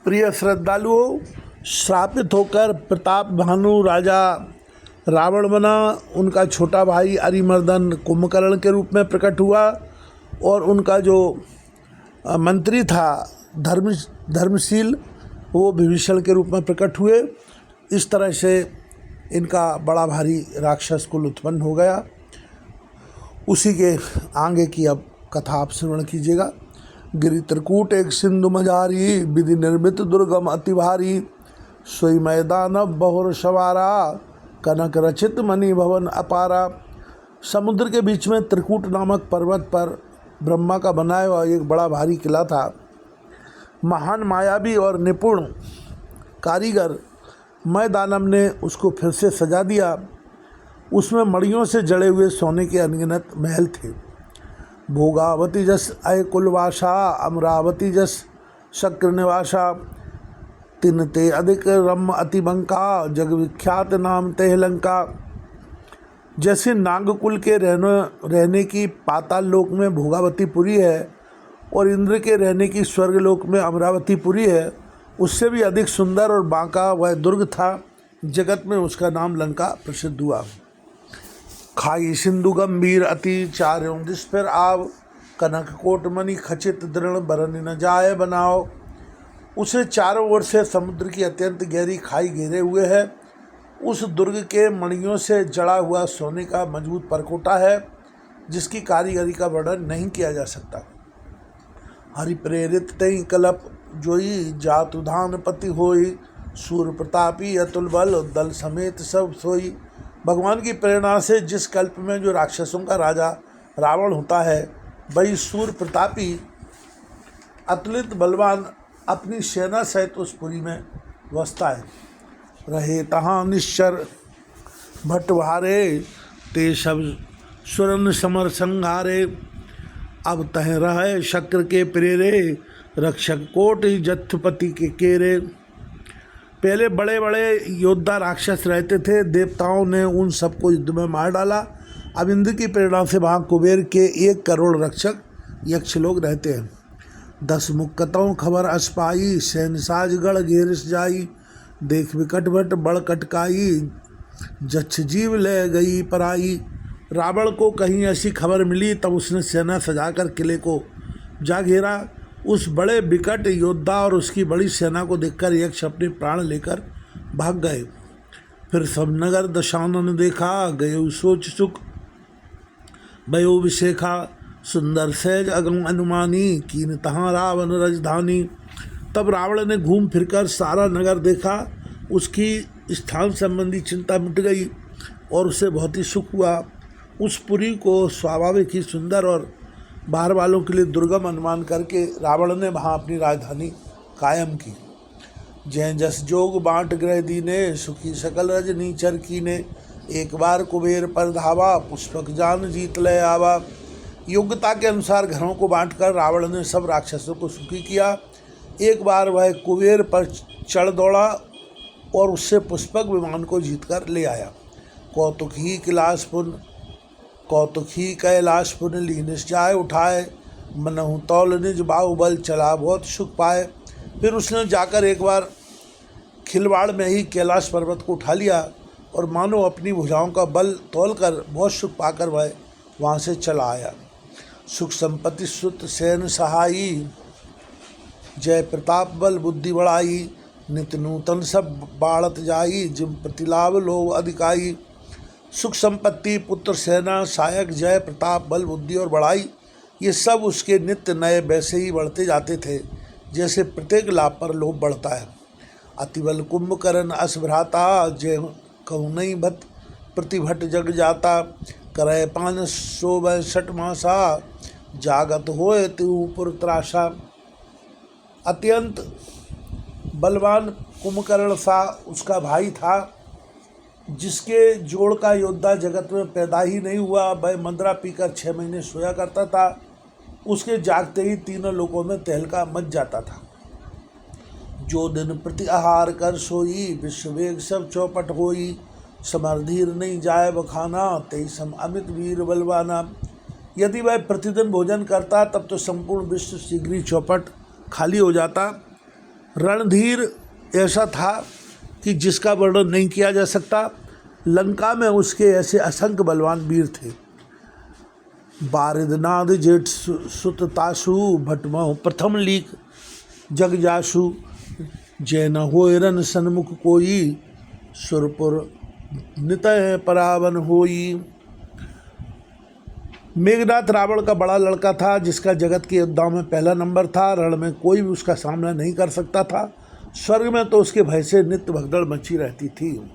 प्रिय श्रद्धालुओं, श्रापित होकर प्रताप भानु राजा रावण बना। उनका छोटा भाई अरिमर्दन कुंभकर्ण के रूप में प्रकट हुआ और उनका जो मंत्री था धर्मशील वो विभीषण के रूप में प्रकट हुए। इस तरह से इनका बड़ा भारी राक्षस कुल उत्पन्न हो गया। उसी के आगे की अब कथा आप श्रवण कीजिएगा। गिरि त्रिकूट एक सिंधु मझारी, विधि निर्मित दुर्गम अति भारी। सोई मैदान बहुर सवारा, कनक रचित मणि भवन अपारा। समुद्र के बीच में त्रिकूट नामक पर्वत पर ब्रह्मा का बनाया हुआ एक बड़ा भारी किला था। महान मायावी और निपुण कारीगर मैदानव ने उसको फिर से सजा दिया। उसमें मणियों से जड़े हुए सोने के अनगिनत महल थे। भोगावती जस अय कुलवासा, अमरावती जस शक्र निवासा। तिन ते अधिक रम अतिबंका, जग विख्यात नाम तेह लंका। जैसे नागकुल के रहने की पाताल लोक में भोगावतीपुरी है और इंद्र के रहने की स्वर्गलोक में अमरावतीपुरी है, उससे भी अधिक सुंदर और बांका वह दुर्ग था। जगत में उसका नाम लंका प्रसिद्ध हुआ। खाई सिंधु गंभीर अति, चारों दिस फिर आव। कनक कोट मणि खचित दृढ़, बरन न जाए बनाओ। उसे चारों ओर से समुद्र की अत्यंत गहरी खाई घेरे हुए है। उस दुर्ग के मणियों से जड़ा हुआ सोने का मजबूत परकोटा है, जिसकी कारीगरी का वर्णन नहीं किया जा सकता। हरि प्रेरित तई कलप जोई, जातुधान पति होई। सूर प्रतापी अतुल बल, दल समेत सब सोई। भगवान की प्रेरणा से जिस कल्प में जो राक्षसों का राजा रावण होता है, वही सूर प्रतापी अतुलित बलवान अपनी सेना सहित उस पुरी में वसता है। रहे तहाँ निश्चर भटवारे, ते सब सुरन समर संहारे। अब तह रहे शक्र के प्रेरे, रक्षक कोट जत्थपति के केरे। पहले बड़े बड़े योद्धा राक्षस रहते थे, देवताओं ने उन सबको युद्ध में मार डाला। अब इंद्र की प्रेरणा से वहाँ कुबेर के 1 करोड़ रक्षक यक्ष लोग रहते हैं। 10 मुक्कतों खबर अस्पाई, सहनसाज गढ़ घेरिस जाई। देख विकट भट बड़ कटकाई, जच्छ जीव ले गई पराई। रावण को कहीं ऐसी खबर मिली, तब उसने सेना सजाकर किले को जा घेरा। उस बड़े विकट योद्धा और उसकी बड़ी सेना को देखकर यक्ष अपने प्राण लेकर भाग गए। फिर सब नगर दशानन देखा, गयो सोच सुख भयो विशेखा। सुंदर सहज अगम अनुमानी, कीन तहाँ रावण राजधानी। तब रावण ने घूम फिरकर सारा नगर देखा। उसकी स्थान संबंधी चिंता मिट गई और उसे बहुत ही सुख हुआ। उस पुरी को स्वाभाविक ही सुंदर और बाहर वालों के लिए दुर्गम अनुमान करके रावण ने वहाँ अपनी राजधानी कायम की। जय जस जोग बांट ग्रह दीने, सुखी सकल रजनी चर कीने। एक बार कुबेर पर धावा, पुष्पक जान जीत ले आवा। योग्यता के अनुसार घरों को बांटकर रावण ने सब राक्षसों को सुखी किया। एक बार वह कुबेर पर चढ़ दौड़ा और उससे पुष्पक विमान को जीतकर ले आया। कौतुक ही कैलाश पुन लीनिस जाए उठाए। मनहु तौल निज बाहुबल, चला बहुत सुख पाए। फिर उसने जाकर एक बार खिलवाड़ में ही कैलाश पर्वत को उठा लिया और मानो अपनी भुजाओं का बल तौलकर बहुत सुख पाकर वह वहाँ से चला आया। सुख संपत्ति सुत सेन सहाई, जय प्रताप बल बुद्धि बढ़ाई। नित नूतन सब बाढ़त जाई, जिम प्रतिलाभ लोभ अधिकाई। सुख संपत्ति, पुत्र, सेना, सहायक, जय, प्रताप, बल, बुद्धि और बड़ाई, ये सब उसके नित्य नए वैसे ही बढ़ते जाते थे जैसे प्रत्येक लाभ पर लोभ बढ़ता है। अतिबल कुंभकर्ण असभ्राता, जय कहूँ नहीं भत प्रतिभट जग जाता। करय 562 मासा, जागत होए त्रिपुर त्रासा। अत्यंत बलवान कुंभकर्ण सा उसका भाई था, जिसके जोड़ का योद्धा जगत में पैदा ही नहीं हुआ। वह मंदरा पीकर 6 महीने सोया करता था। उसके जागते ही तीनों लोकों में तहलका मच जाता था। जो दिन प्रति आहार कर सोई, विश्ववेग सब चौपट होई। समरधीर नहीं जाए बखाना, तेई सम अमित वीर बलवाना। यदि वह प्रतिदिन भोजन करता तब तो संपूर्ण विश्व शीघ्र ही चौपट खाली हो जाता। रणधीर ऐसा था कि जिसका वर्णन नहीं किया जा सकता। लंका में उसके ऐसे असंख्य बलवान वीर थे। बारिदनाद जेठ सुततासु भटमहु प्रथम लीक जग जासु जैन होयरन सन्मुख कोई सुरपुर नितय परावन होई। मेघनाथ रावण का बड़ा लड़का था, जिसका जगत के योद्धाओं में पहला नंबर था। रण में कोई भी उसका सामना नहीं कर सकता था। स्वर्ग में तो उसके भय से नित्य भगदड़ मची रहती थी।